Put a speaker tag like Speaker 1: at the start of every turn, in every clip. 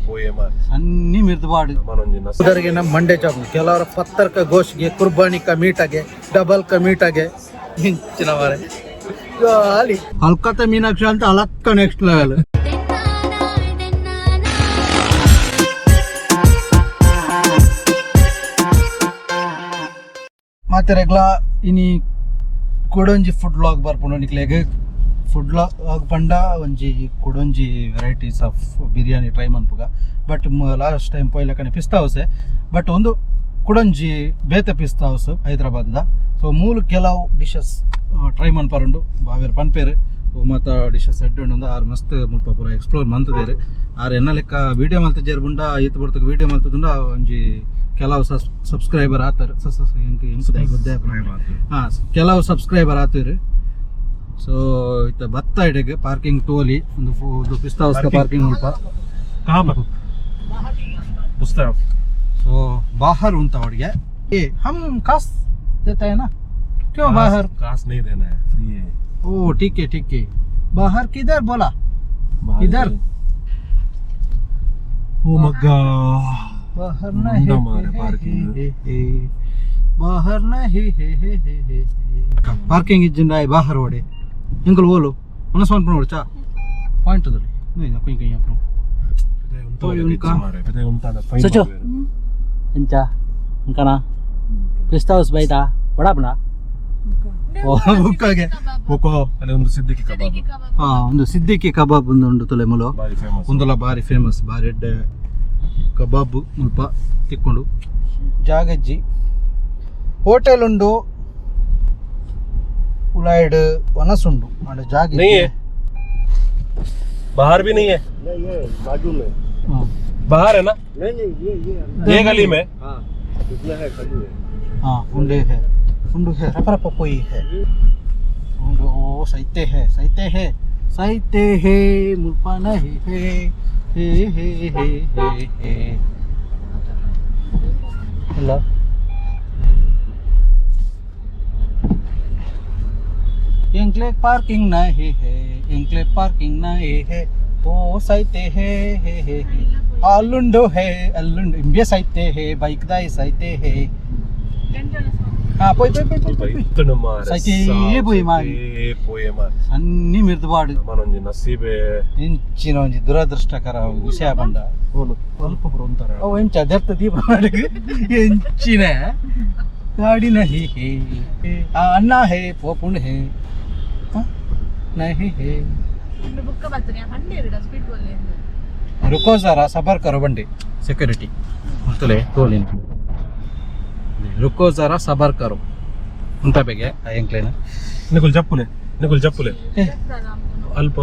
Speaker 1: పోయి अन्नी मिर्दबाड़ उधर मंडे चौक ಕೆಲವರ पत्थर का गोश्त गे कुर्बानी का मीठा गे डबल का मीठा गे ಹಿಂಚಿನ ಮಾರೆ ಗಾಲಿ ಹಲ್ಕತ ಮೀನಾಕ್ಷಿ ಅಂತ ಅಲಕ್ಕ ನೆಕ್ಸ್ಟ್ ಲೆವೆಲ್ ಮತ್ತೆ ರೆಗ್ಲಾ ಇನಿ ಕೊಡೊಂಜಿ ಫುಡ್ ವ್ಲಾಗ್ ಬರ್ಪುಂಡು ನಿಕ್ಲೆಗ್ ಫುಡ್ ವ್ಲಾಗ್ ಪಂಡ ಒಂಜಿ ಕೊಡೊಂಜಿ ವೆರೈಟೀಸ್ ಆಫ್ ಬಿರಿಯಾನಿ ಟ್ರೈ ಮನ್ಪುಗ ಬಟ್ ಲಾಸ್ಟ್ ಟೈಮ್ ಪೋಯ್ಲಕನೆ ಪಿಸ್ತಾ ಹೌಸೆ ಬಟ್ ಒಂದು ಕೊಡೊಂಜಿ ಬೇತೆ ಪಿಸ್ತಾ ಹೌಸ್ ಹೈದರಾಬಾದ್ದ ಸೊ ಮೂಲು ಕೆಲವು ಡಿಶಸ್ ಟ್ರೈ ಮನ್ಪರುಂಡು ಬಾವೇರು ಪನ್ಪೇರು ಮತ್ತು ಡಿಶಸ್ ಎಡ್ಡು ಒಂದು ಆರು ಮಸ್ತ್ ಮುಲ್ಪ ಪೂರ ಎಕ್ಸ್ಪ್ಲೋರ್ ಮಂತದೇರು ಆರು ಎನ್ನ ಲೆಕ್ಕ ವೀಡಿಯೋ ಮಲ್ತಜೇರು ಬುಂಡ ಈತ ಬರ್ತಕ ವೀಡಿಯೋ ಮಲ್ತದುಂಡ ಒಂಜಿ ಕೆಲವು ಸಬ್ಸ್ಕ್ರೈಬರ್ ಆತಾರೆ ಹಾಂ ಕೆಲವು ಸಬ್ಸ್ಕ್ರೈಬರ್ ಆತರು ಸೊ ಇತ್ತ ಬತ್ತ ಇಡೆಗೆ ಪಾರ್ಕಿಂಗ್ ತೋಲಿ ಒಂದು ಪಿಸ್ತಾ ಹೌಸ್ ಪಾರ್ಕಿಂಗ್ ಮುಲ್ಪ ಸೊ बाहर उनता उड़िया ए हम कास देता है ना क्यों बाहर
Speaker 2: कास नहीं देना है फ्री है
Speaker 1: ओ ठीक है बाहर किधर बोला इधर
Speaker 2: ओ मग्गा
Speaker 1: बाहर नहीं
Speaker 2: हमारे पार्किंग
Speaker 1: बाहर नहीं है पार्किंग इज्जिंदा बाहर ओडे इंकल बोलो मनस मन पनोडचा पॉइंट दली नहीं ना कहीं अपनो
Speaker 2: तो उनका पता उनका
Speaker 1: सचो ಎಂಚಾ ಅಂಕಣ ಪಿಸ್ತಾ ಹೌಸ್ ಬೈತಾ ಬಡ ಬಡ ಬುಕ್ಕಾಗೆ
Speaker 2: ಕೋಕೋ ಅಲ್ಲಿ ಒಂದು ಸಿದ್ದಿಕಿ ಕಬಾಬ್
Speaker 1: ಒಂದು ಸಿದ್ದಿಕಿ ಕಬಾಬ್ ಒಂದು ತೊಲೆ ಮುಲು ಒಂದಲ್ಲ ಬಾರಿ ಫೇಮಸ್ ಬಾರಿ ಎಡ್ಡೆ ಕಬಾಬ್ ಮುಲ್ಪ ತಿಕ್ಕೊಂಡು ಜಾಗಜ್ಜಿ ಹೋಟೆಲ್ ಉಂಡು ಉಲಾಯ್ಡ್ ವನಸುಂಡು ಆಡ ಜಾಗ
Speaker 2: नहीं है बाहर भी नहीं है बाजू में बाहर है ना नहीं ये गली में हाँ कितना है गली में
Speaker 1: हाँ उंडे है रपर पपोई है उंडो सहीते है मुल्पा नहीं है हेलो इंक्ले पार्किंग नहीं है ओ सहीते है ಅಲ್ಲುಂಡು ಇಂಬೆ ಸೈತೆ ಹೇ ಬೈಕ್ ದಾಯಿ ಸೈತೆ ಹೇ ಪೋಯ್ ಸೈತೆ ಪೋಯ್ ಅನ್ನಿ ಮಿರ್ದಬಾಡು
Speaker 2: ಮನೊಂಜಿ ನಸೀಬೆ
Speaker 1: ಇಂಚಿನ ಒಂಜಿ ದುರದೃಷ್ಟಕರ ವಿಷಯ ಬಂಡ
Speaker 2: ಸ್ವಲ್ಪ ಬರುಂತಾರ
Speaker 1: ಅವು ಎಂಚ ಅದರ್ಥ ದೀಪ ಮಾಡಿಗೆ ಎಂಚಿನ ಗಾಡಿ ನಹಿ ಹೇ ಅಣ್ಣ ಹೇ ಪೋಪುಂಡ್ ಹೇ नहीं है रुको जरा सबर करो बंडे सिक्योरिटी तुले तोली रुको जरा सबर करो उनता बेगे आयंक्लेना
Speaker 2: निकुल जप्पुले अल्प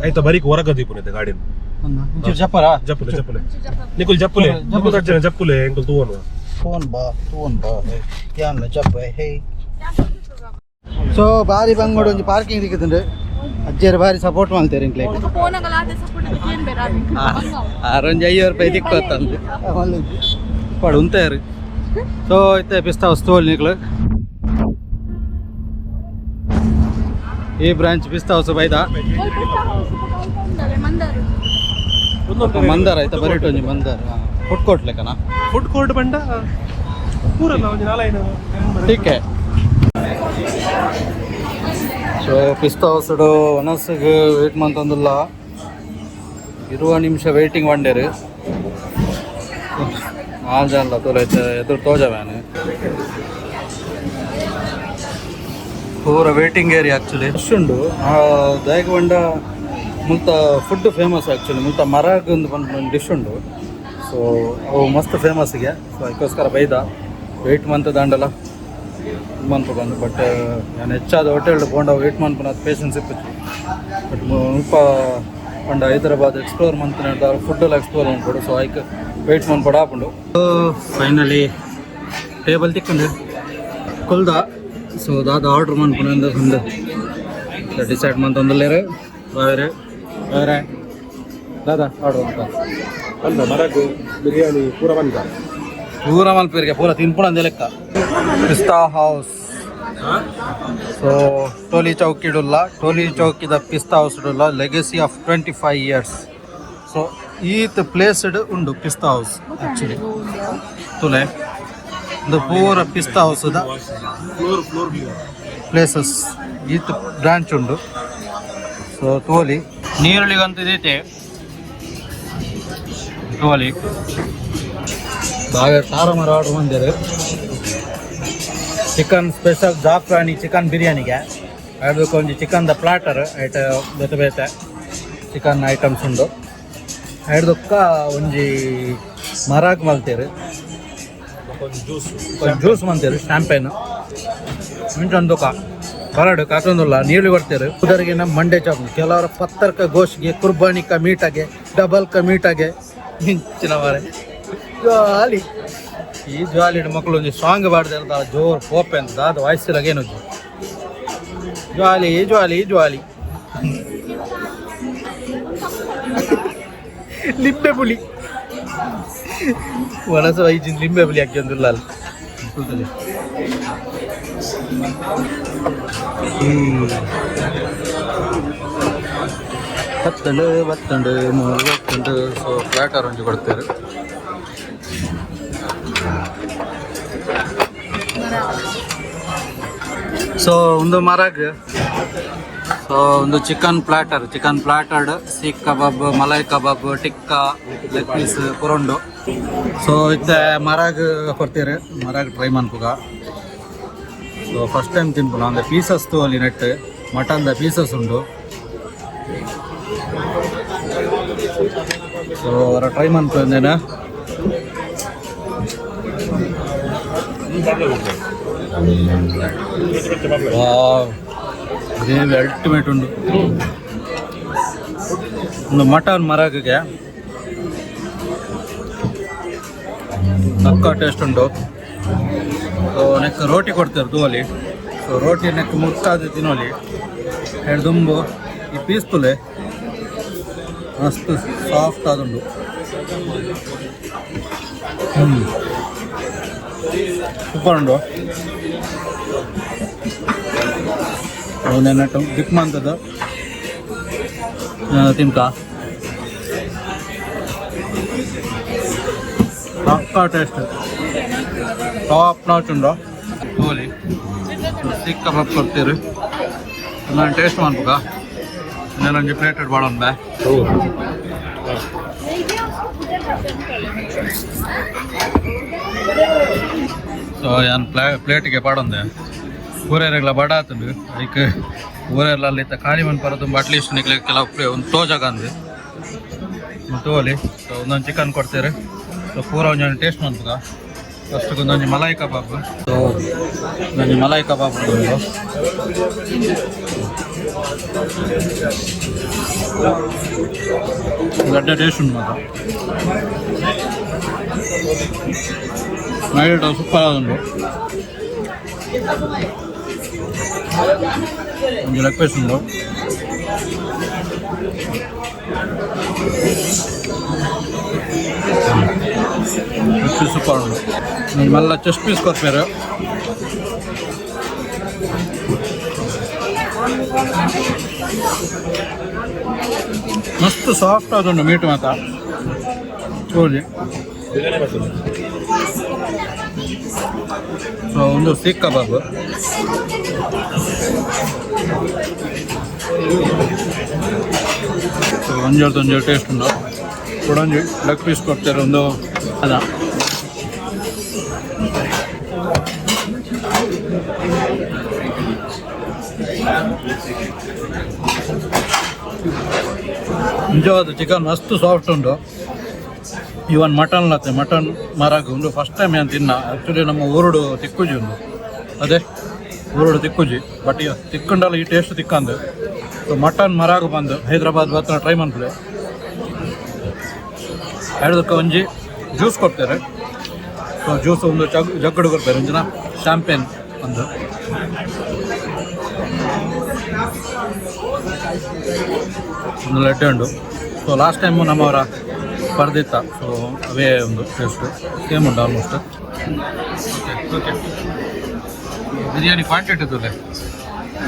Speaker 2: ಐತ ಬರಿಕ್ ಹೊರಗ ದೀಪುನೆ ಗಾಡಿ ಜಪ್ಪುಲೆ ನಿಕುಲ್ ಜಪ್ಪುಲೆ ಜಪ್ಪುಲೆ ಎಂಕಲ್ ತೂವನು
Speaker 1: ಫೋನ್ ಬಾ ಯಾನ್ನ ಜಪ್ಪ ಹೇ ಸೊ ಬಾರಿ ಬಂಗೋಡು ಒಂಜಿ ಪಾರ್ಕಿಂಗ್ ದಿಕ್ಕುದುಂಡು ಅಜ್ಜೇರು ಬಾರಿ ಸಪೋರ್ಟ್ ಮಾಡ್ತಾರೆ ಇಂಕ್ಲೆ ಆರೊಂಜಿ 5 ರೂಪಾಯಿ ದಿಕ್ಕೋತ್ತಂದು ಪಡು ಉಂತಾರು ಸೊ ಇತ್ತೆ ಪಿಸ್ತಾ ಹೌಸ್ ನಿಕ್ಲು ಈ ಬ್ರಾಂಚ್ ಪಿಸ್ತಾ ಹೌಸ್ ಬೈದ ಮಂದಾರ ಆಯ್ತಾ ಬರೀಟ್ ಒಂಜಿ ಮಂದಾರ ಫುಡ್ ಕೋರ್ಟ್ ಲೆಕ್ಕನ
Speaker 2: ಫುಡ್ ಕೋರ್ಟ್ ಬಂಡ ಪೂರಲ್ಲ ಒಂಜಿ 4
Speaker 1: ठीक है ಸೊ ಪಿಸ್ತಾ ಹೌಸ್ಡು ಒನಸ್ಗೆ ವೇಟ್ ಮಂತಂದಿಲ್ಲ 20 ನಿಮಿಷ ವೇಟಿಂಗ್ ಬಂಡೇರು ನಾಲ್ ಜನ ತೋಲೈತೆ ಎದುರು ತೋಜವ್ಯಾನು ಪೂರ ವೇಟಿಂಗ್ ಏರಿಯಾ ಆ್ಯಕ್ಚುಲಿ ಉಂಡು ದಯಗ ಬಂಡ ಮುಲ್ತ ಫುಡ್ ಫೇಮಸ್ ಆ್ಯಕ್ಚುಲಿ ಮುಲ್ತ ಮರಾಗ್ ಒಂದು ಡಿಶ್ ಉಂಡು ಸೊ ಅವು ಮಸ್ತ್ ಫೇಮಸ್ಗೆ ಸೊ ಅದಕ್ಕೋಸ್ಕರ ಬೈದ ವೇಟ್ ಮಂತ್ ದಾಂಡಲ್ಲ ಮನ್ಪುಗಂದು ಬಟ್ ನಾನು ಹೆಚ್ಚಾದ ಹೋಟೆಲ್ ಬೋಂಡ ವೇಟ್ ಮನ್ಪುನ ಅದು ಪೇಷನ್ಸ್ ಇಪ್ಪಿತ್ತು ಬಟ್ ಮುಲ್ಪ ಪಂಡ ಹೈದರಾಬಾದ್ ಎಕ್ಸ್ಪ್ಲೋರ್ ಮಂತ್ ಫುಡ್ ಎಲ್ಲ ಎಕ್ಸ್ಪ್ಲೋರ್ ಮಾಡ್ಕೊಡು ಸೊ ಆಯ್ಕೆ ವೇಟ್ ಮನ್ಪಡ ಹಾಕೊಂಡು ಫೈನಲಿ ಟೇಬಲ್ ತಿಕ್ಕೊಂಡು ಕುಲ್ದ ಸೊ ದಾದ ಆರ್ಡ್ರ್ ಮನ್ಪುನಂದು ಬಂದು ಡಿಸೈಡ್ ಮಂತಂದಲ್ಲೇರು ಬೇರೆ ಬೇರೆ ದಾದಾ ಆರ್ಡ್ರ್ ಅಂತ
Speaker 2: ಬಂದ ಮರಗು ಬಿರಿಯಾನಿ ಪೂರ ಬಂದ
Speaker 1: ಪೂರ ಮಲ್ಪೇರಿಗೆ ಪೂರ ತಿನ್ಪುಣ ಅಂದೆ ಲೆಕ್ಕ ಪಿಸ್ತಾ ಹೌಸ್ ಸೊ ಟೋಲಿ ಚೌಕ್ ಇಡುಲ್ಲ, ಟೋಲಿ ಚೌಕಿದ ಪಿಸ್ತಾ ಹೌಸ್ ಇಡುಲ್ಲ, ಲೆಗಸಿ ಆಫ್ 25 ಇಯರ್ಸ್. ಸೊ ಈತ್ ಪ್ಲೇಸ್ಡ್ ಉಂಡು ಪಿಸ್ತಾ ಹೌಸ್ ಆ್ಯಕ್ಚುಲಿ ತುಲೆ ಇದು ಪೂರ ಪಿಸ್ತಾ ಹೌಸ್ದ ಪ್ಲೇಸಸ್ ಈತ್ ಬ್ರಾಂಚ್ ಉಂಡು. ಸೊ ತೋಲಿ ನೀರುಳ್ಳಿಗಂತ ಇದೈತೆ ತೋಲಿ ಬಾగా ತಾರಮರ ಆರ್ಡರ್ ಬಂದಿರು. ಚಿಕನ್ ಸ್ಪೆಷಲ್ ಜಾಫ್ರಾನಿ ಚಿಕನ್ ಬಿರಿಯಾನಿಗೆ ಅದಕ್ಕೆ ಒಂದು ಚಿಕನ್ದ ಪ್ಲಾಟರ್ ಐಟ ಬೇತೆ ಬೇತೆ ಚಿಕನ್ ಐಟಮ್ಸ್ ಉಂಡು. ಹಿಡ್ದಕ್ಕ ಒಂಜಿ ಮರಾಕ್ ಮಲ್ತೇರು, ಜ್ಯೂಸ್ ಮಂತೇರು, ಶಾಂಪೇನ್ ಮಿಂಚೊಂದುಕ ಬರಡು ಕಾತೊಂದುಲ್ಲ ನೀರು ಕೊಡ್ತೇರು. ಉದರಿಗೆ ನಮ್ಮ ಮಂಡೆ ಚಾಪ್ ಕೆಲವರ ಪತ್ತರ್ಕ ಗೋಷ್ಗೆ ಕುರ್ಬಾನಿಕ ಮೀಟಾಗೆ ಡಬಲ್ಕ ಮೀಟಾಗೆ ಮಿಂಚಿನ ಮಾರೆ ಜಾಲಿ. ಈ ಜಾಲಿ ಮಕ್ಕಳು ಒಂದು ಸಾಂಗ್ ಬಾಡ್ದೆ ಅಂತ ಜೋರ್ ಪೋಪೆ ಅಂತ ಅದು ವಾಯ್ಸಿಲಾಗೇನು ಜ್ವಾಲಿ ಜ್ವಾಲಿ ಜ್ವಾಲಿ. ಲಿಂಬೆ ಪುಳಿ ಒಣಸ ವೈಜಿನ ಲಿಂಬೆ ಪುಳಿ ಹಾಕಿಂದಿಲ್ಲ ಅಲ್ಲಿ ಹತ್ತಂಡು ಬತ್ತಂಡು 30 ಸೊ ಪ್ಲಾಟರ್ ಒಂಜಿ ಕೊಡ್ತೇವೆ. ಸೊ ಒಂದು ಮರಗ್ ಸೊ ಒಂದು ಚಿಕನ್ ಪ್ಲಾಟರ್ಡ್ ಸೀಖ್ ಕಬಾಬ್, ಮಲೈ ಕಬಾಬ್, ಟಿಕ್ಕಾ, ಲೆಗ್ ಪೀಸ್ ಪುರಂಡು. ಸೊ ಇತ್ತೆ ಮರಾಗ್ ಕೊಡ್ತೀರಿ, ಮರಾಗ್ ಟ್ರೈ ಮನ್ಪುಗ. ಸೊ ಫಸ್ಟ್ ಟೈಮ್ ತಿನ್ಪುನ ಅಂದರೆ ಪೀಸಸ್ ಅಲ್ಲಿ ನೆಟ್ ಮಟನ್ದ ಪೀಸಸ್ ಉಂಡು. ಸೊ ಅವರ ಟ್ರೈ ಮನ್ಪಂದೇನೆ ಗ್ರೇವಿ ಅಲ್ಟಿಮೇಟ್ ಉಂಡು. ಒಂದು ಮಟನ್ ಮರಗಿಗೆ ಪಕ್ಕ ಟೇಸ್ಟ್ ಉಂಟು. ಸೊ ನೆಕ್ ರೋಟಿ ಕೊಡ್ತಾರೆ ತೂವಲ್ಲಿ. ಸೊ ರೋಟಿ ನೆಕ್ ಮುಟ್ಟಾದ ತಿನ್ನೋಲಿ ಎರಡು ದುಂಬು ಈ ಪೀಸ್ ತುಲೆ ಮಸ್ತ್ ಸಾಫ್ಟ್ ಆದುಂಡು. ಸೂಪರ್ ಉಂಡು. ನೆನ್ನಟ್ಟು ದಿಕ್ ಮಂತದ ತಿನ್ಕ ಪಕ್ಕ ಟೇಸ್ಟ್ ಟಾಪ್ ನಾಚ್ ಉಂಡು. ಹೋಲಿ ಸಿಕ್ಕ ಕಬಾಬ್ ಕೊಡ್ತೀರಿ, ನಾನು ಟೇಸ್ಟ್ ಮಾಡ್ಬೇಕ. ನನಗೆ ಪ್ಲೇಟೆಡ್ ಮಾಡೋಣ ಬೇ. ಸೊ ಏನು ಪ್ಲೇಟಿಗೆ ಪಾಡೊಂದೆ ಊರೇರೆಗ್ಲ ಬಡ ಆತಂಡು ಅದಕ್ಕೆ ಊರೆಲ್ಲ ಖಾಲಿ ಮನ್ ಪರ ತುಂಬ ಅಟ್ಲೀಸ್ಟ್ ನಿಕ್ಲೆ ಕೆಲವು ಒಂದು ತೋಜಾಗ ಅಂದು ತೋಲಿ. ಸೊ ಒಂದೊಂದು ಚಿಕನ್ ಕೊಡ್ತೀರಿ. ಸೊ ಪೂರ ಒಂದೊಂದು ಟೇಸ್ಟ್ ಮಾಡ್ಬೇಕ. ಫಸ್ಟ್ ಒಂದೊಂದು ಮಲಾಯಿ ಕಬಾಬ್. ಸೊ ಒಂದೊಂದು ಮಲಾಯಿ ಕಬಾಬ್ ಉಂಟು. ಗಡ್ಡ ಟೇಸ್ಟ್ ಉಂಟು ಮಾತ್ರ ನೈಟ್ ಸೂಪರ್ ಆದುಂಟು. ಒಂದು ಲೆಗ್ ಪೀಸ್ ಉಂಟು. ಸೂಪರ್ ಉಂಟು. ನಿಮ್ಮೆಲ್ಲ ಚೆಸ್ಟ್ ಪೀಸ್ ಕೊಡ್ತಾರೆ. ಮಸ್ತ್ ಸಾಫ್ಟ್ ಆದುಂಟು ಮೀಟ್ ಮಾತ್ರ ಹೋಗಿ. ಸೊ ಒಂದು ಸೀಖ್ ಕಬಾಬ್. ಸೊ ಒಂಜೋರ್ದು ಟೇಸ್ಟ್ ಉಂಟು. ಕೊಡೊಂಜಿ ಲೆಗ್ ಪೀಸ್ ಕೊಡ್ತಾರೆ ಒಂದು ಅದ. ನಿಜವಾದ ಚಿಕನ್ ಮಸ್ತ್ ಸಾಫ್ಟ್ ಉಂಟು. ಇವನ್ ಮಟನ್ ಲತ್ತೆ ಮಟನ್ ಮರಾಗ ಉಂಡು ಫಸ್ಟ್ ಟೈಮ್ ಏನು ತಿನ್ನ. ಆ್ಯಕ್ಚುಲಿ ನಮ್ಮ ಊರುಡು ತಿಕ್ಕುಜಿ ಉಂಡು, ಅದೇ ಊರುಡು ತಿಕ್ಕುಜಿ. ಬಟ್ ತಿಕ್ಕುಂಡಲ್ಲ ಈ ಟೇಸ್ಟ್ ತಿಕ್ಕಂದು. ಸೊ ಮಟನ್ ಮರಾಗ ಬಂದು ಹೈದ್ರಾಬಾದ್ ಹತ್ರ ಟ್ರೈ ಮಾಡ್ಬಿಡಿ. ಎರಡಕ್ಕೆ ಒಂಜಿ ಜ್ಯೂಸ್ ಕೊಡ್ತಾರೆ. ಸೊ ಜ್ಯೂಸ್ ಒಂದು ಜಗ್ಗಡು ಕೊಡ್ತಾರೆ. ಒಂದಿನ ಶಾಂಪೇನ್ ಒಂದು ಲಡ್ಡೆ ಉಂಡು. ಸೊ ಲಾಸ್ಟ್ ಟೈಮು ನಮ್ಮವರ ಪರ್ದಿತ್ತ. ಸೊ ಅವೇ ಒಂದು ಟೇಸ್ಟು ಸೇಮ್ ಉಂಟು almost. Okay okay biryani quantity ಇದ್ದಲೆ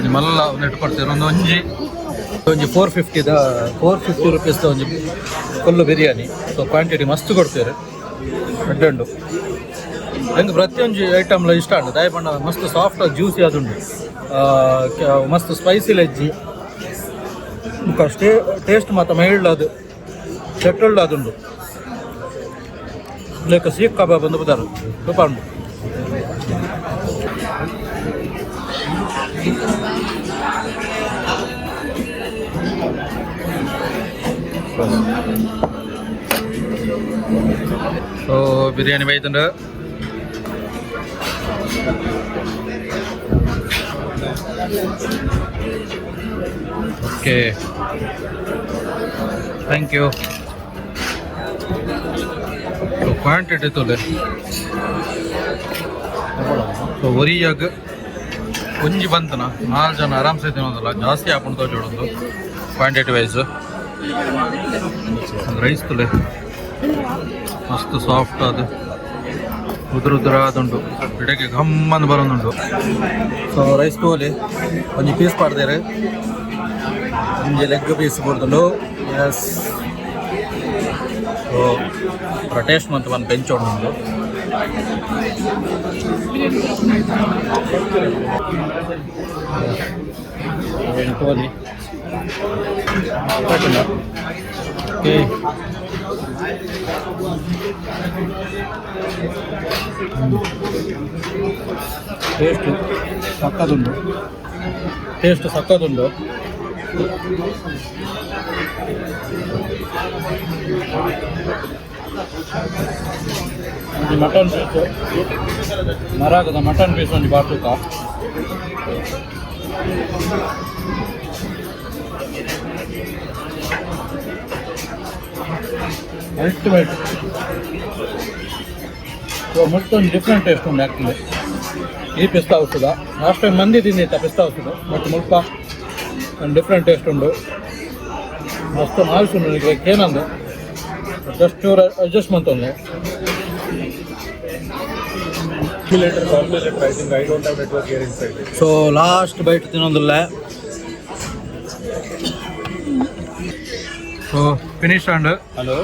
Speaker 1: ನಿಮ್ಮಲ್ಲ ನೆಟ್ಟು ಕೊಡ್ತೀರ ಒಂದು ಒಂಜಿ 450 ರುಪೀಸ್ದ ಒಂಜಿ ಫುಲ್ಲು ಬಿರಿಯಾನಿ. ಸೊ ಕ್ವಾಂಟಿಟಿ ಮಸ್ತ್ ಕೊಡ್ತೀರಿ ಅಡ್ಡಂಡು ಹೆಂಗೆ ಪ್ರತಿಯೊಂದು ಐಟಮ್ಲ ಇಷ್ಟ ಉಂಟು ದಾಯಿ ಪಂಡ ಮಸ್ತ್ ಸಾಫ್ಟ್ ಜ್ಯೂಸಿ ಅದುಂಡು ಮಸ್ತ್ ಸ್ಪೈಸಿ ಲೆಜ್ಜಿ ಟೇಸ್ಟ್ ಮಾತ್ರ ಮೈಲ್ಡ್ ಅದು ಸೆಟಲ್ಡ್ ಅದುಂಡು ಲೈಕ್ ಸೀಖ್ ಕಬಾಬ್ ಅಂತ ಬದಾರು ತುಪ್ಪ ಉಂಡು. ಸೊ ಬಿರಿಯಾನಿ ಬೈತುಂಡು okay thank you. So quantity ತೊಲೆ ಸೊ ಒರಿಯಾಗ ಒಂಜಿ ಬಂತನ 4 ಜನ ಆರಾಮ್ಸೆ ತಿನ್ನೋದಲ್ಲ ಜಾಸ್ತಿ ಹಾಕೊಂಡು ತೋಜೋಡೋದು ಕ್ವಾಂಟಿಟಿ ವೈಸ್. ರೈಸ್ ತುಲೆ ಮಸ್ತ್ ಸಾಫ್ಟ್ ಅದು ಉದುರ ಆದುಂಡು ಗಿಡಕ್ಕೆ ಗಮ್ಮಂದು ಬರೋದುಂಡು. ಸೊ ರೈಸ್ ತೋಲಿ ಒಂಜಿ ಪೀಸ್ ಪಾಡ್ದೇರೆ ಒಂಜಿ ಲೆಗ್ ಪೀಸ್ ಕೊಡ್ದುಂಡು. ಎಸ್ ಸೊ ಟೇಸ್ಟ್ ಮಂತ್ ಒಂದು ಪೆಂಚೋಡು ತೋಲಿ ಓಕೆ. ಟೇಸ್ಟ್ ಸಕ್ಕದುಂಡು ಮಟನ್ ಪೀಸ್ ಮರಾಗದ ಮಟನ್ ಪೀಸ್ ಒಂದು ಬಾಟುಕ ಅಲ್ಟಿಮೇಟ್. ಮತ್ತೊಂದು ಡಿಫ್ರೆಂಟ್ ಟೇಸ್ಟ್ ಉಂಟು ಆ್ಯಕ್ಚುಲಿ ಈ ಪಿಸ್ತಾ ಔಷಧ. ಲಾಸ್ಟ್ ಟೈಮ್ ಮಂದಿ ತಿಂದಿತ್ತ ಪಿಸ್ತಾ ಔಷಧ ಬಟ್ ಮುಲ್ಪ ಒಂದು ಡಿಫ್ರೆಂಟ್ ಟೇಸ್ಟ್ ಉಂಟು ಮಸ್ತ್ ಮಾಲ್ಸ್ ಉಂಟು ಇದಕ್ಕೆ ಏನಂದು ಜಸ್ಟ್ ಚೂರು ಅಡ್ಜಸ್ಟ್ಮೆಂಟ್ ಒಂದು. ಸೊ ಲಾಸ್ಟ್ ಬೈಟ್ ತಿನ್ನೊಂದಿಲ್ಲ. So finish and hello.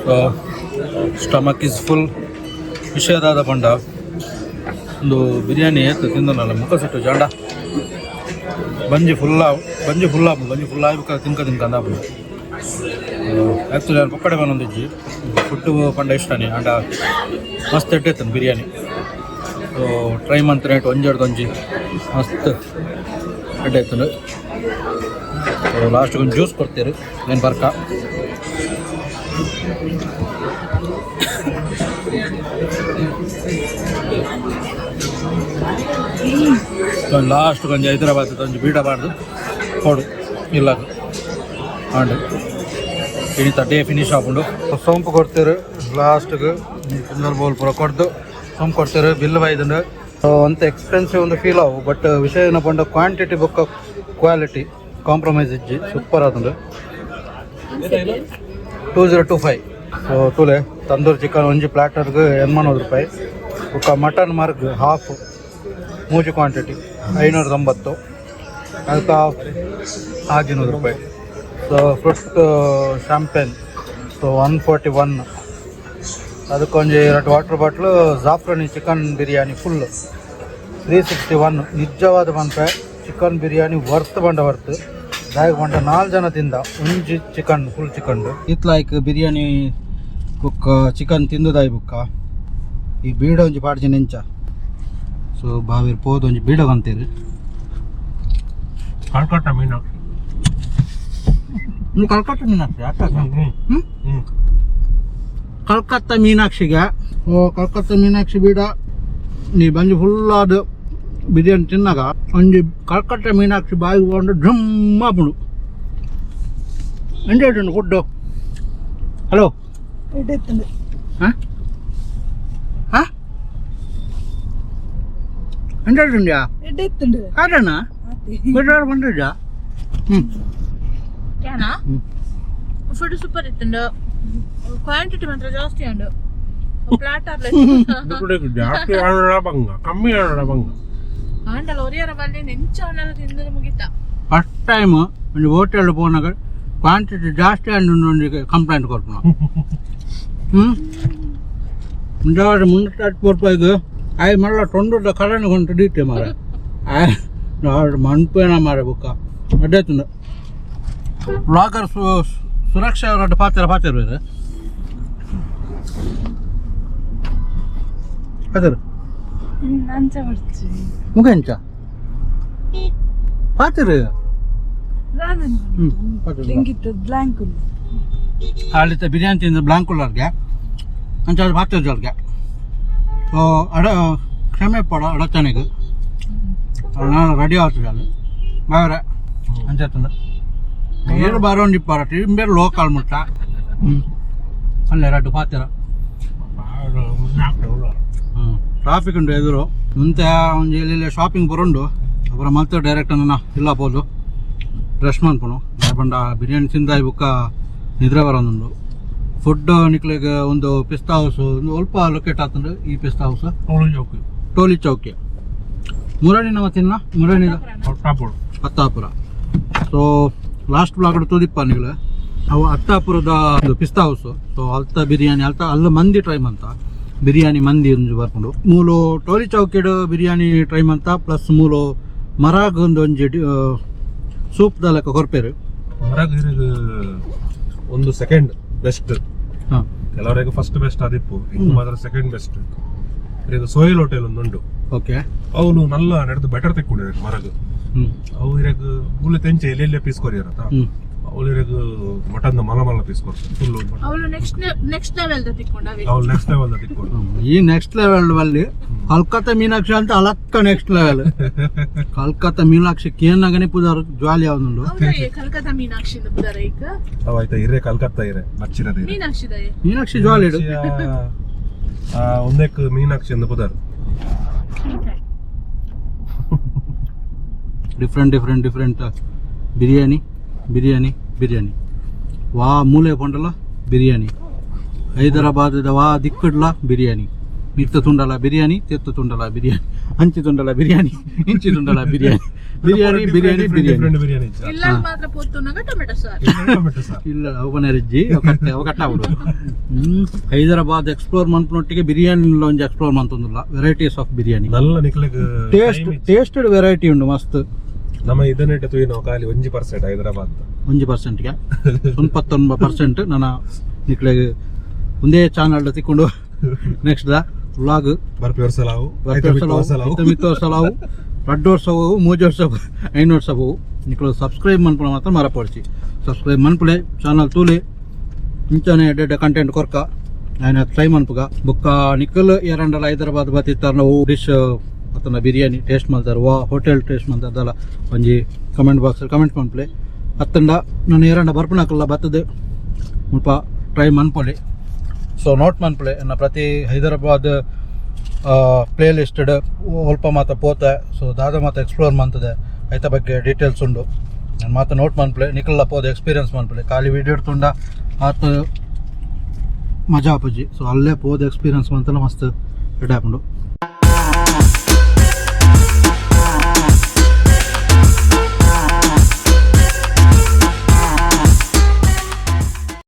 Speaker 1: So stomach is full ವಿಷಯದಾದ ಪಂಡ ಒಂದು ಬಿರಿಯಾನಿ ಏತು ತಿಂದನಲ್ಲ ಮುಖ ಸಿಟ್ಟು ಜಾಂಡ ಬಂಜಿ ಫುಲ್ ಆಗ್ಬೇಕು ತಿನ್ಕಂದ ಆ್ಯಕ್ಚುಲಿ ನಾನು ಪಕ್ಕಡೆ ಬಂದೊಂದಿಜ್ಜಿ ಫುಡ್ಡು ಪಂಡ ಇಷ್ಟನೇ ಅಂಡ ಮಸ್ತ್ ಇಟ್ಟಿರ್ತೇನೆ ಬಿರಿಯಾನಿ. ಸೊ ಟ್ರೈ ಮಂತ್ ರೇಟ್ ಒಂಜಿ ಮಸ್ತ್ ಇಟ್ಟಿರ್ತೇನೆ. ಸೊ ಲಾಸ್ಟಿಗೆ ಒಂದು ಜ್ಯೂಸ್ ಕೊಡ್ತೀರಿ ಏನು ಬರ್ಕ. ಲಾಸ್ಟ್ ಒಂಜಿ ಹೈದರಾಬಾದ್ ಒಂಜಿ ಬೀಡಬಾರ್ದು ಕೊಡು ಇಲ್ಲ ಹಾಂಡು ಇಣಿತ ಡೇ ಫಿನಿಶ್ ಆಪುಂಡು. ಸೋಂಪು ಕೊಡ್ತೀರು ಲಾಸ್ಟ್ಗೆ ಕುಂದರ್ ಬೋಲ್ ಪೂರ ಕೊಡ್ದು ಸೋಂಪು ಕೊಡ್ತೀರು ಬಿಲ್ ಬೈದಂಡು. ಅಂತ ಎಕ್ಸ್ಪೆನ್ಸಿವ್ ಒಂದು ಫೀಲ್ ಆವು ಬಟ್ ವಿಷಯ ಏನಪ್ಪ ಕ್ವಾಂಟಿಟಿ ಬೊಕ್ಕ ಕ್ವಾಲಿಟಿ ಕಾಂಪ್ರಮೈಸ್ ಇಜ್ಜಿ ಸೂಪರ್ ಆದುಂಡು. 2025. ಸೊ ತುಲೆ ತಂದೂರಿ ಚಿಕನ್ ಒಂಜಿ ಪ್ಲಾಟರ್ಗೆ 80 ರೂಪಾಯಿ. ಬೊಕ್ಕ ಮಟನ್ ಮಾರ್ಗ್ ಹಾಫ್ ಮೂಜಿ ಕ್ವಾಂಟಿಟಿ 590 ಅದಕ್ಕೆ 600 ರೂಪಾಯಿ. ಸೊ ಫ್ರೂಟ್ ಶಾಂಪೇನ್ ಸೊ 141 ಅದಕ್ಕೊಂದು 2 water bottle. Zafrani chicken biryani full 361 ನಿಜವಾದ ಬಂತ ಚಿಕನ್ ಬಿರಿಯಾನಿ ವರ್ತ್ ದಾಯಕ ಬಂಡ 4 ಜನ ತಿಂದ ಒಂಜಿ ಚಿಕನ್ ಫುಲ್ ಚಿಕನ್ ಇತ್ ಲೈಕ್ ಬಿರಿಯಾನಿ ಬುಕ್ಕ ಚಿಕನ್ ತಿಂದುದಾಯಿ ಬುಕ್ಕ ಈ ಬೀಡ ಒಂಜಿ ಪಾಡ್ಜಿ ನೆಂಚ. ಸೊ ಬಾವಿರ್ ಪೋದು ಒಂಜಿ ಬೀಡಗ್ ಅಂತೀರಿ ಕಲ್ಕಟ್ಟ ಮೀನಾಕ್ಷಿ ಕಲ್ಕಟ್ಟ ಮೀನಾಕ್ಷಿ ಕಲ್ಕತ್ತಾ ಮೀನಾಕ್ಷಿಗೆ ಕಲ್ಕತ್ತಾ ಮೀನಾಕ್ಷಿ ಬೀಡ ನೀ ಬಂಜಿ ಫುಲ್ ಆದ ಬಿರಿಯಾನಿ ತಿನ್ನಾಗ ಒಂಜಿ ಕಲ್ಕಟ್ಟ ಮೀನಾಕ್ಷಿ ಬಾಯಿಗೆ ಹೋಗೊಂಡು ಡ್ರಮ್ ಆಪುಂಡು ಎಂಟು ಫುಡ್ಡು. ಹಲೋ ಹಾಂ ಹಾಂ ಎಂಟುಂಡ್ಯಾ ಕಾರಣ ಬಿಡ್ರಾರು ಬಂದಿದ್ಯಾ?
Speaker 3: ಫುಡ್ ಸೂಪರ್ ಇತ್ತು. ಕ್ವಾಂಟಿಟಿ ಮಾತ್ರ ಜಾಸ್ತಿ ಉಂಡು. ಪ್ಲಾಟರ್
Speaker 2: ಜಾಸ್ತಿ ಕಮ್ಮಿ ಬಂಗ
Speaker 3: ಆಂಡಲ ಒರಿಯರ ಬಲ್ಲಿ ನೆಂಚ ಅವನೆಲ್ಲ ತಿಂದ್ರೆ ಮುಗಿತಾ.
Speaker 1: ಫಸ್ಟ್ ಟೈಮ್ ಒಂದು ಹೋಟೆಲ್ ಪೋನಾಗ ಕ್ವಾಂಟಿಟಿ ಜಾಸ್ತಿ ಒಂದು ಕಂಪ್ಲೇಂಟ್ ಕೊಟ್ಟು ಮುಂಜಾನೆ ಮುನ್ನೂರ ರೂಪಾಯಿಗೆ ಆಯ್ ಮళ్ళీ ತೊಂದರೆ ಕರೆಂಟ್ ಕೊಂಡು ಡೀಟೆ ಮಾರ ಮನ್ಪೇನ ಮಾರ ಬುಕ್ಕ ಅಡ್ಡೇ ತುಂಡ ಬ್ಲಾಗರ್ ಸುರಕ್ಷಾ ಅವರ ಪಾತ್ರ ಇದೆ ಪಾತ್ರ
Speaker 3: ಅಂಚ ಬರ್ತೀವಿ
Speaker 1: ಮುಖಂಚ ಪಾತ್ರ
Speaker 3: ಬ್ಲಾಂಕ್
Speaker 1: ಅಲ್ಲಿತ್ತ ಬಿರಿಯಾನಿ ತಿಂದ ಬ್ಲಾಂಕ್ ಉಳ್ಳರ್ಗೆ ಅಂಚ ಪಾತ್ರ ಜೋರ್ಗೆ ಸೊ ಅಡ ಕ್ಷಮೆ ಪಡ ಅಡಚನೆಗೆ ನಾನು ರೆಡಿ ಆಗ್ತದೆ ಅಲ್ಲಿ ಬೇರೆ ಅಂಚತ್ತಂದ ಏರು ಬಾರೋಂಡಿ ಪಾರಟಿ ಬೇರೆ ಲೋಕಲ್ ಮುಟ್ಟ ಅಲ್ಲೇ ಎರಡು ಪಾತ್ರ ಟ್ರಾಫಿಕ್ ಉಂಟು ಎದುರು ಮುಂತೆ ಒಂದು ಇಲ್ಲಿ ಶಾಪಿಂಗ್ ಬರೋಂಡು ಅಪರ ಮತ್ತೆ ಡೈರೆಕ್ಟ್ ನನ್ನ ಇಲ್ಲ ಹೋದು ರೆಸ್ಟ್ ಮಾಡ್ಕೊನು ಬಂಡ ಬಿರಿಯಾನಿ ತಿಂದ ಬುಕ್ಕ ನಿದ್ರೆ ಬರೋದು ಫುಡ್ ನಿಕ್ಲಿಗೆ ಒಂದು ಪಿಸ್ತಾ ಹೌಸ್ ಒಂದು ಸ್ವಲ್ಪ ಲೊಕೇಟ್ ಆಗ್ತಂದ್ರೆ ಈ ಪಿಸ್ತಾ ಹೌಸ್ ಟೋಲಿ ಚೌಕಿ ಮುರಳಿ ನಾವು ತಿನ್ನ ಮುರಳಿದ ಅತ್ತಾಪುರ ಸೊ ಲಾಸ್ಟ್ ಬ್ಲಾಗ್ ತೋದಿಪ್ಪ ನೀವು ಅವು ಅತ್ತಾಪುರದ ಒಂದು ಪಿಸ್ತಾ ಹೌಸ್ ಸೊ ಅಲ್ತ ಬಿರಿಯಾನಿ ಅಲ್ಲ ಮಂದಿ ಟ್ರೈ ಅಂತ ಬಿರಿಯಾನಿ ಮಂದಿ ಒಂದು ಬರ್ಕೊಂಡು ಮೂಲು ಟೋಲಿ ಚೌಕಿಡ್ ಬಿರಿಯಾನಿ ಟ್ರೈ ಅಂತ ಪ್ಲಸ್ ಮೂಲು ಮರಾಗ್ ಒಂದು ಸೂಪ್ ಲೆಕ್ಕ ಕೊರ್ಪೇರು
Speaker 2: ಮರಾಗ್ ಒಂದು ಸೆಕೆಂಡ್ ಬೆಸ್ಟ್ ಕೆಲವರಿಗೆ ಫಸ್ಟ್ ಬೆಸ್ಟ್ ಆದಿಪ್ಪು ಇಂದು ಮಾತ್ರ ಸೆಕೆಂಡ್ ಬೆಸ್ಟ್ ಈಗ ಸೋಯಲ್ ಹೋಟೆಲ್ ಒಂದುಂಟು
Speaker 1: ಓಕೆ
Speaker 2: ಅವನು ನಲ್ಲ ನಡೆದು ಬೆಟರ್ ತೆಕ್ಕೊಂಡಿರ ಮರಗ ಅವು ಇರಗ ಮೂಲೆ ತೆಂಚೆ ಎಲ್ಲೆಲ್ಲೇ ಪೀಸ್ ಕೊರಿಯರತ್ತ ಅವಳು ಇರಗ ಮಟನ್ ಮಲ ಪೀಸ್ ಕೊಡ್ತಾರೆ ಫುಲ್
Speaker 3: ಅವಳು ನೆಕ್ಸ್ಟ್ ಲೆವೆಲ್ ತಿಕ್ಕೊಂಡಾವೆ
Speaker 2: ಅವಳು ನೆಕ್ಸ್ಟ್ ಲೆವೆಲ್ ತಿಕ್ಕೊಂಡು
Speaker 1: ಈ ನೆಕ್ಸ್ಟ್ ಲೆವೆಲ್ ಅಲ್ಲಿ ಕಲ್ಕತ್ತಾ ಮೀನಾಕ್ಷಿ ಅಂತ ಅಲಕ್ಕ ನೆಕ್ಸ್ಟ್ ಲೆವೆಲ್ ಕಲ್ಕತ್ತಾ ಮೀನಾಕ್ಷಿ ಕೇನಾಗನೆ ಪುದಾರ ಜ್ವಾಲಿ ಯಾವ್ದು
Speaker 3: ಕಲ್ಕತ್ತಾ ಮೀನಾಕ್ಷಿ ಪುದಾರ ಈಗ
Speaker 2: ಅವಾಯ್ತಾ ಇರೇ ಕಲ್ಕತ್ತಾ ಇರೇ ಮಚ್ಚಿರದೆ
Speaker 1: ಮೀನಾಕ್ಷಿ ಜ್ವಾಲಿ ಇಡು
Speaker 2: ಒಂದಕ್ಕೆ ಮೀನಾಕ್ಷಿ ಅಂತ ಪುದಾರ
Speaker 1: ಡಿಫ್ರೆಂಟ್ ಬಿರಿಯಾನಿ ವಾ ಮೂಲೆ ಪೊಂಡಲ ಬಿರಿಯಾನಿ ಹೈದರಾಬಾದ ವಾ ದಿಕ್ಕಡ್ಲ ಬಿರಿಯಾನಿ ಮಿತ್ತ ತುಂಡಲ ಬಿರಿಯಾನಿ ತೆತ್ತು ತುಂಡಲ ಬಿರಿಯಾನಿ ಹಂಚಿ ತುಂಡಲ ಬಿರಿಯಾನಿ ಇಂಚಿ ತುಂಡಲ ಬಿರಿಯಾನಿ
Speaker 3: ಇಲ್ಲ ಮಾತ್ರ ಪೋತ್ತುನಾಗ ಟೊಮೆಟೊ ಸಾರ್
Speaker 1: ಇಲ್ಲ ಅವನ ರೆಜ್ಜಿ ಅವ ಕಟ್ಟಾಬಿಡು ಹೈದರಾಬಾದ್ ಎಕ್ಸ್ಪ್ಲೋರ್ ಮಂತ್ನೊಟ್ಟಿಗೆ ಬಿರಿಯಾನಿ ಒಂದು explore ಮಂತೊಂದಿಲ್ಲ varieties of biryani
Speaker 2: Nalla ನಿಕ್ಲಿಗೆ
Speaker 1: tasted variety ಉಂಟು ಮಸ್ತ್
Speaker 2: ನಮ್ಮ ಇದನ್ನಿಟ್ಟು ತೂಯಿ ನಾವು ಖಾಲಿ 1% ಹೈದರಾಬಾದ್
Speaker 1: 1%ಗೆ 99% ನನ್ನ ನಿಕ್ಲೆಗೆ ಒಂದೇ ಚಾನಲ್ ತಿಕ್ಕೊಂಡು ನೆಕ್ಸ್ಟ್ ವ್ಲಾಗ್
Speaker 2: ಬರ್ಪಿ ವರ್ಷಲಾವು
Speaker 1: ಸಲಾವು 2 ವರ್ಷವು 3 ವರ್ಷವು 5 ವರ್ಷವು ನಿಕ್ಲು ಸಬ್ಸ್ಕ್ರೈಬ್ ಮನ್ಪುಣ ಮಾತ್ರ ಮರಪಡಿಸಿ ಸಬ್ಸ್ಕ್ರೈಬ್ ಮನ್ಪುಳೆ ಚಾನಲ್ ತೂಲೆ ಇಂಚಾನೆ ಎಡ್ಡೆ ಕಂಟೆಂಟ್ ಕೊರ್ಕ ఆయన ಟ್ರೈ ಮನ್ಪುಗ ಬೊಕ್ಕ ನಿಕ್ಕಲ್ ಎರಡಲ್ಲ ಹೈದರಾಬಾದ್ ಬತ್ತಿತ್ತಾರ ನಾವು ಡಿಶ್ ಅತನ ಬಿರಿಯಾನಿ ಟೇಸ್ಟ್ ಮಾಡ್ತಾರೆ ವಾ ಹೋಟೆಲ್ ಟೇಸ್ಟ್ ಮಾಡ್ತಾರಲ್ಲ ಒಂಜಿ ಕಮೆಂಟ್ ಬಾಕ್ಸ್ ಕಮೆಂಟ್ ಮನ್ಪುಲೆ ಅತ್ತಂಡ ನಾನು ಎರಡ ಬರ್ಪಣಕ್ಕಲ್ಲ ಬರ್ತದೆ ಮುಲ್ಪ ಟ್ರೈ ಮನ್ಪೊಲೆ ಸೊ ನೋಟ್ ಮನ್ಪುಲೆ ನನ್ನ ಪ್ರತಿ ಹೈದರಾಬಾದ್ ಪ್ಲೇ ಲಿಸ್ಟೆಡ್ ಸ್ವಲ್ಪ ಮಾತ ಪೋತೆ ಸೊ ದಾದ ಮಾತ ಎಕ್ಸ್ಪ್ಲೋರ್ ಮಾಡ್ತದೆ ಐತ ಬಗ್ಗೆ ಡೀಟೇಲ್ಸ್ ಉಂಡು ನಾನು ಮಾತ ನೋಟ್ ಮನ್ಪುಲೆ ನಿಕಲ್ಲ ಪೋದೆ ಎಕ್ಸ್ಪೀರಿಯನ್ಸ್ ಮನ್ಪುಲೆ ಖಾಲಿ ವಿಡಿಯೋ ಇಡ್ತುಂಡ ಆತ ಮಜಾ ಅಪ್ಪಜಿ ಸೊ ಅಲ್ಲೇ ಪೋದೆ ಎಕ್ಸ್ಪೀರಿಯನ್ಸ್ ಮಂತಲ್ಲ ಮಸ್ತ್ ರೆಡಿ ಹಾಕೊಂಡು